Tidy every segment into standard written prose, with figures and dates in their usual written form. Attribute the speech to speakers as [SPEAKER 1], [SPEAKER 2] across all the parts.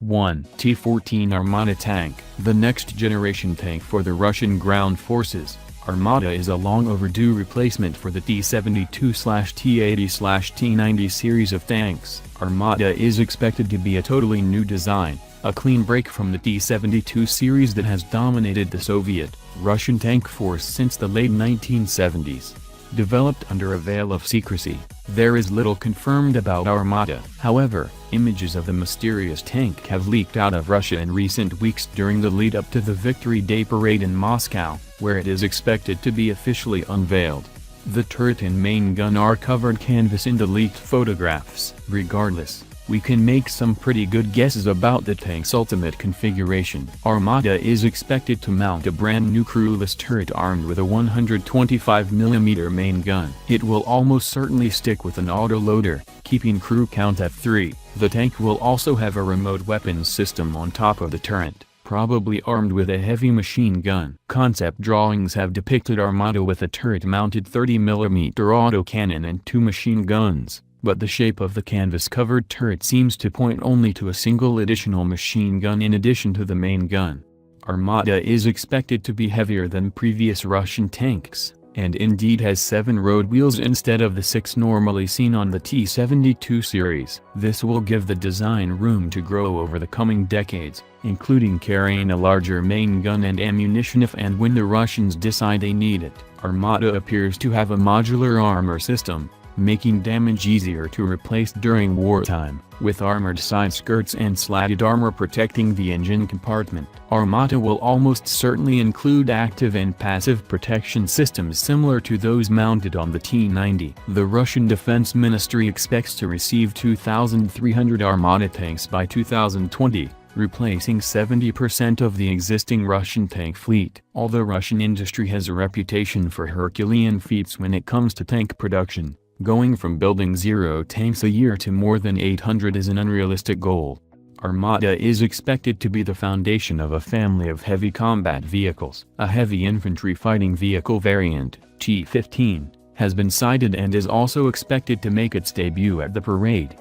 [SPEAKER 1] 1. T-14 Armata tank. The next-generation tank for the Russian ground forces, Armata is a long overdue replacement for the T-72/T-80/T-90 series of tanks. Armata is expected to be a totally new design, a clean break from the T-72 series that has dominated the Soviet-Russian tank force since the late 1970s. Developed under a veil of secrecy, there is little confirmed about Armata. However, images of the mysterious tank have leaked out of Russia in recent weeks during the lead-up to the Victory Day parade in Moscow, where it is expected to be officially unveiled. The turret and main gun are covered canvas in the leaked photographs. Regardless, we can make some pretty good guesses about the tank's ultimate configuration. Armata is expected to mount a brand new crewless turret armed with a 125mm main gun. It will almost certainly stick with an autoloader, keeping crew count at 3. The tank will also have a remote weapons system on top of the turret, probably armed with a heavy machine gun. Concept drawings have depicted Armata with a turret-mounted 30mm autocannon and 2 machine guns, but the shape of the canvas-covered turret seems to point only to a single additional machine gun in addition to the main gun. Armata is expected to be heavier than previous Russian tanks, and indeed has 7 road wheels instead of the 6 normally seen on the T-72 series. This will give the design room to grow over the coming decades, including carrying a larger main gun and ammunition if and when the Russians decide they need it. Armata appears to have a modular armor system, making damage easier to replace during wartime, with armored side skirts and slatted armor protecting the engine compartment. Armata will almost certainly include active and passive protection systems similar to those mounted on the T-90. The Russian Defense Ministry expects to receive 2,300 Armata tanks by 2020, replacing 70% of the existing Russian tank fleet. Although Russian industry has a reputation for Herculean feats when it comes to tank production, going from building 0 tanks a year to more than 800 is an unrealistic goal. Armata is expected to be the foundation of a family of heavy combat vehicles. A heavy infantry fighting vehicle variant, T-15, has been sighted and is also expected to make its debut at the parade.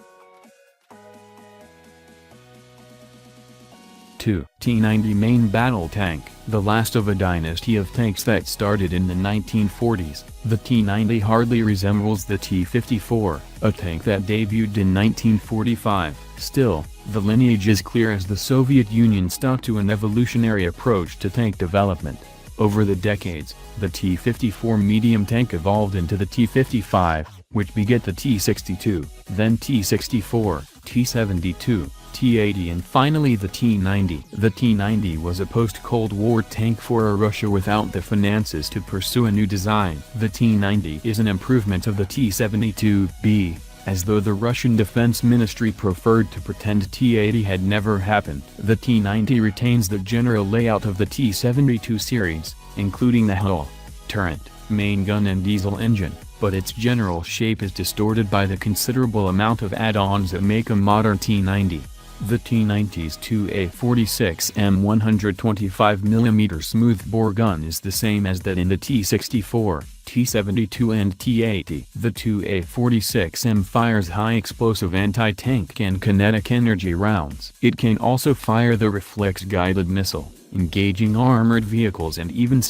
[SPEAKER 1] 2. T-90 main battle tank. The last of a dynasty of tanks that started in the 1940s, the T-90 hardly resembles the T-54, a tank that debuted in 1945. Still, the lineage is clear as the Soviet Union stuck to an evolutionary approach to tank development. Over the decades, the T-54 medium tank evolved into the T-55, which beget the T-62, then T-64, T-72, T-80 and finally the T-90. The T-90 was a post-Cold War tank for a Russia without the finances to pursue a new design. The T-90 is an improvement of the T-72B, as though the Russian Defense Ministry preferred to pretend T-80 had never happened. The T-90 retains the general layout of the T-72 series, including the hull, turret, main gun and diesel engine, but its general shape is distorted by the considerable amount of add-ons that make a modern T-90. The T-90's 2A46M 125mm smoothbore gun is the same as that in the T-64, T-72 and T-80. The 2A46M fires high explosive anti-tank and kinetic energy rounds. It can also fire the reflex-guided missile, engaging armored vehicles and even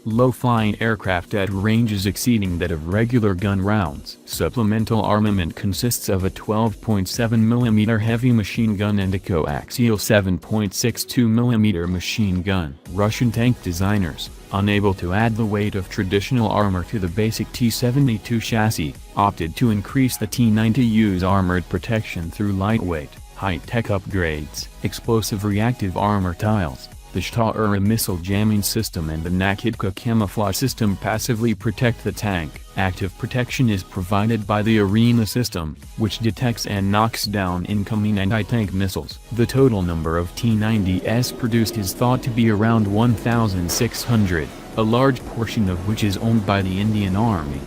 [SPEAKER 1] low-flying aircraft at ranges exceeding that of regular gun rounds. Supplemental armament consists of a 12.7mm heavy machine gun and a coaxial 7.62mm machine gun. Russian tank designers, unable to add the weight of traditional armor to the basic T-72 chassis, opted to increase the T-90U's armored protection through lightweight, high-tech upgrades. Explosive reactive armor tiles, the Shta-Ura missile jamming system and the Nakitka camouflage system passively protect the tank. Active protection is provided by the Arena system, which detects and knocks down incoming anti-tank missiles. The total number of T-90s produced is thought to be around 1,600, a large portion of which is owned by the Indian Army.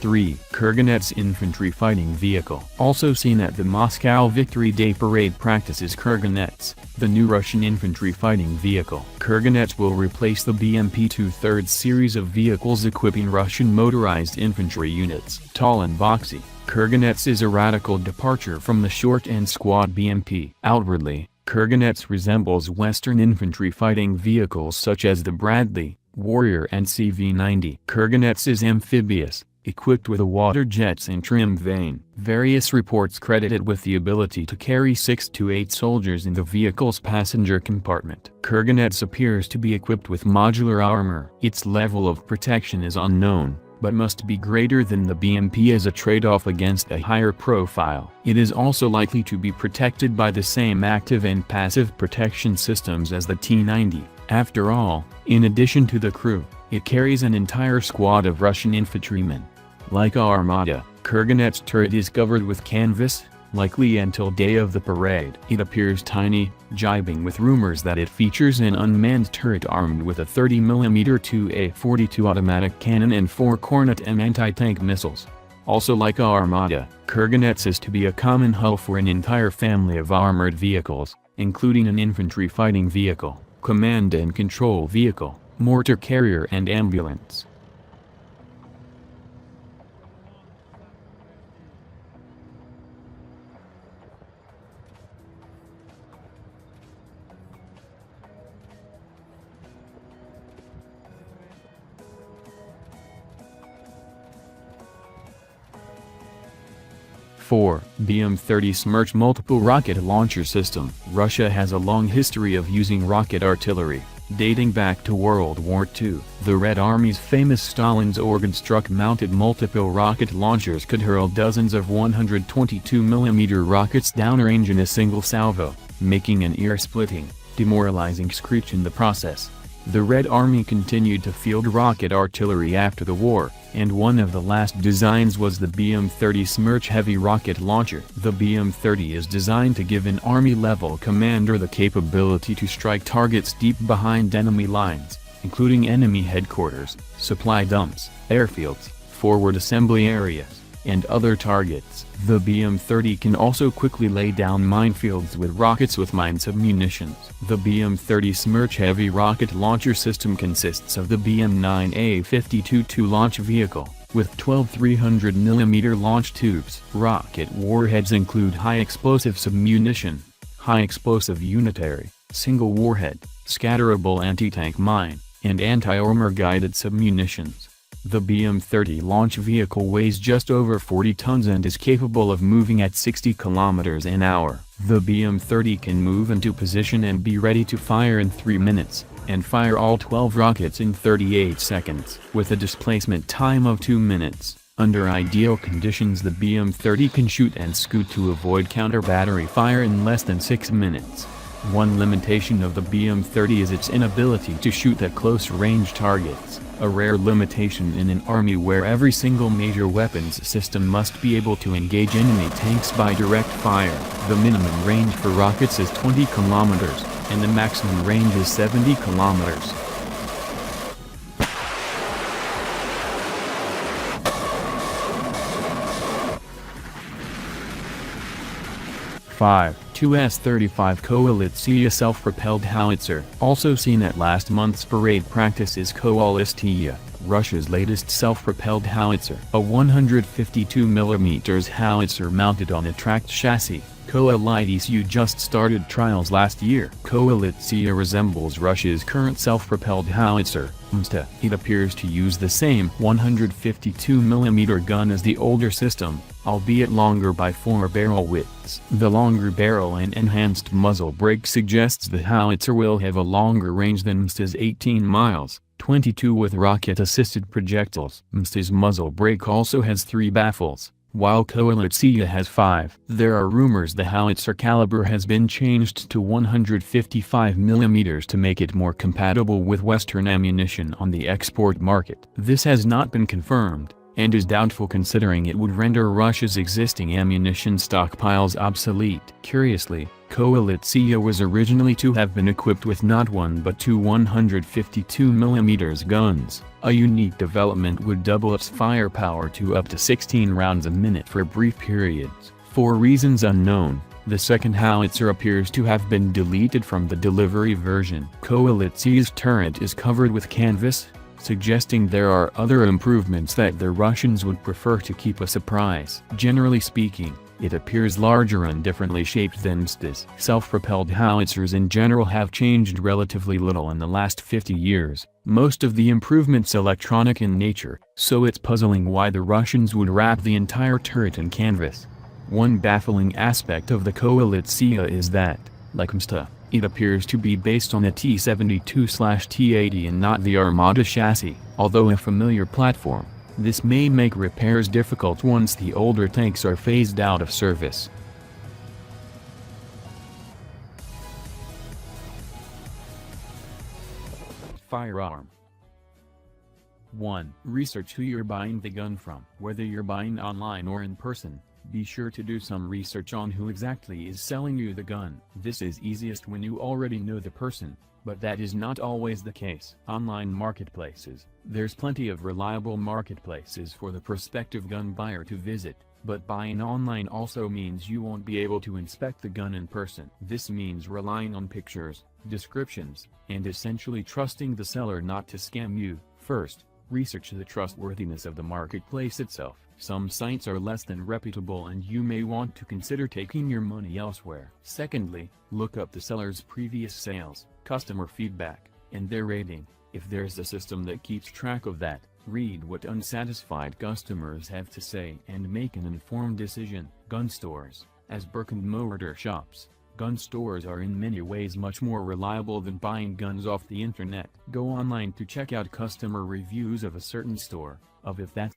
[SPEAKER 1] 3. 3. Kurganets infantry fighting vehicle. Also seen at the Moscow Victory Day parade practices Kurganets, the new Russian infantry fighting vehicle. Kurganets will replace the BMP 2/3 series of vehicles equipping Russian motorized infantry units. Tall and boxy, Kurganets is a radical departure from the short and squat BMP. Outwardly, Kurganets resembles Western infantry fighting vehicles such as the Bradley, Warrior and CV-90. Kurganets is amphibious, equipped with water jets and trim vane. Various reports credit it with the ability to carry 6 to 8 soldiers in the vehicle's passenger compartment. Kurganets appears to be equipped with modular armor. Its level of protection is unknown, but must be greater than the BMP as a trade-off against a higher profile. It is also likely to be protected by the same active and passive protection systems as the T-90. After all, in addition to the crew, it carries an entire squad of Russian infantrymen. Like Armada, Kurganet's turret is covered with canvas, likely until day of the parade. It appears tiny, jibing with rumors that it features an unmanned turret armed with a 30mm 2A42 automatic cannon and 4 Kornet M anti-tank missiles. Also like Armada, Kurganets is to be a common hull for an entire family of armored vehicles, including an infantry fighting vehicle, command and control vehicle, mortar carrier and ambulance. BM-30 Smerch Multiple Rocket Launcher System. Russia has a long history of using rocket artillery, dating back to World War II. The Red Army's famous Stalin's organ-struck mounted multiple rocket launchers could hurl dozens of 122mm rockets downrange in a single salvo, making an ear-splitting, demoralizing screech in the process. The Red Army continued to field rocket artillery after the war, and one of the last designs was the BM-30 Smerch heavy rocket launcher. The BM-30 is designed to give an Army-level commander the capability to strike targets deep behind enemy lines, including enemy headquarters, supply dumps, airfields, forward assembly areas, and other targets. The BM-30 can also quickly lay down minefields with rockets with mine submunitions. The BM-30 Smerch heavy rocket launcher system consists of the BM-9A52 launch vehicle, with 12 300mm launch tubes. Rocket warheads include high-explosive submunition, high-explosive unitary, single warhead, scatterable anti-tank mine, and anti-armor guided submunitions. The BM-30 launch vehicle weighs just over 40 tons and is capable of moving at 60 km an hour. The BM-30 can move into position and be ready to fire in 3 minutes, and fire all 12 rockets in 38 seconds. With a displacement time of 2 minutes, under ideal conditions the BM-30 can shoot and scoot to avoid counter-battery fire in less than 6 minutes. One limitation of the BM-30 is its inability to shoot at close-range targets, a rare limitation in an army where every single major weapons system must be able to engage enemy tanks by direct fire. The minimum range for rockets is 20 kilometers, and the maximum range is 70 kilometers. 5. 2S-35 Koalitsia self-propelled howitzer. Also seen at last month's parade practice is Koalitsia, Russia's latest self-propelled howitzer. A 152mm howitzer mounted on a tracked chassis. Koalitsia just started trials last year. Koalitsia resembles Russia's current self-propelled howitzer, Arms2. It appears to use the same 152mm gun as the older system, albeit longer by 4 barrel widths. The longer barrel and enhanced muzzle brake suggests the howitzer will have a longer range than Arms2's 18 miles, 22 with rocket-assisted projectiles. Arms2's muzzle brake also has 3 baffles, while Koalitsia has 5. There are rumors the howitzer caliber has been changed to 155mm to make it more compatible with Western ammunition on the export market. This has not been confirmed, and is doubtful considering it would render Russia's existing ammunition stockpiles obsolete. Curiously, Koalitsiya was originally to have been equipped with not one but two 152mm guns. A unique development would double its firepower to up to 16 rounds a minute for brief periods. For reasons unknown, the second howitzer appears to have been deleted from the delivery version. Koalitsiya's turret is covered with canvas, suggesting there are other improvements that the Russians would prefer to keep a surprise. Generally speaking, it appears larger and differently shaped than ST's. Self-propelled howitzers in general have changed relatively little in the last 50 years, most of the improvements electronic in nature, so it's puzzling why the Russians would wrap the entire turret in canvas. One baffling aspect of the Koalitsiya is that, like Arms2, it appears to be based on a T-72/T-80 and not the Armada chassis. Although a familiar platform, this may make repairs difficult once the older tanks are phased out of service. Firearm. 1. Research who you're buying the gun from. Whether you're buying online or in person, be sure to do some research on who exactly is selling you the gun. This is easiest when you already know the person, but that is not always the case. Online marketplaces. There's plenty of reliable marketplaces for the prospective gun buyer to visit, but buying online also means you won't be able to inspect the gun in person. This means relying on pictures, descriptions, and essentially trusting the seller not to scam you. First, research the trustworthiness of the marketplace itself. Some sites are less than reputable and you may want to consider taking your money elsewhere. Secondly, look up the seller's previous sales, customer feedback, and their rating. If there's a system that keeps track of that, read what unsatisfied customers have to say and make an informed decision. Gun stores. As brick-and-mortar shops, gun stores are in many ways much more reliable than buying guns off the internet. Go online to check out customer reviews of a certain store, if that's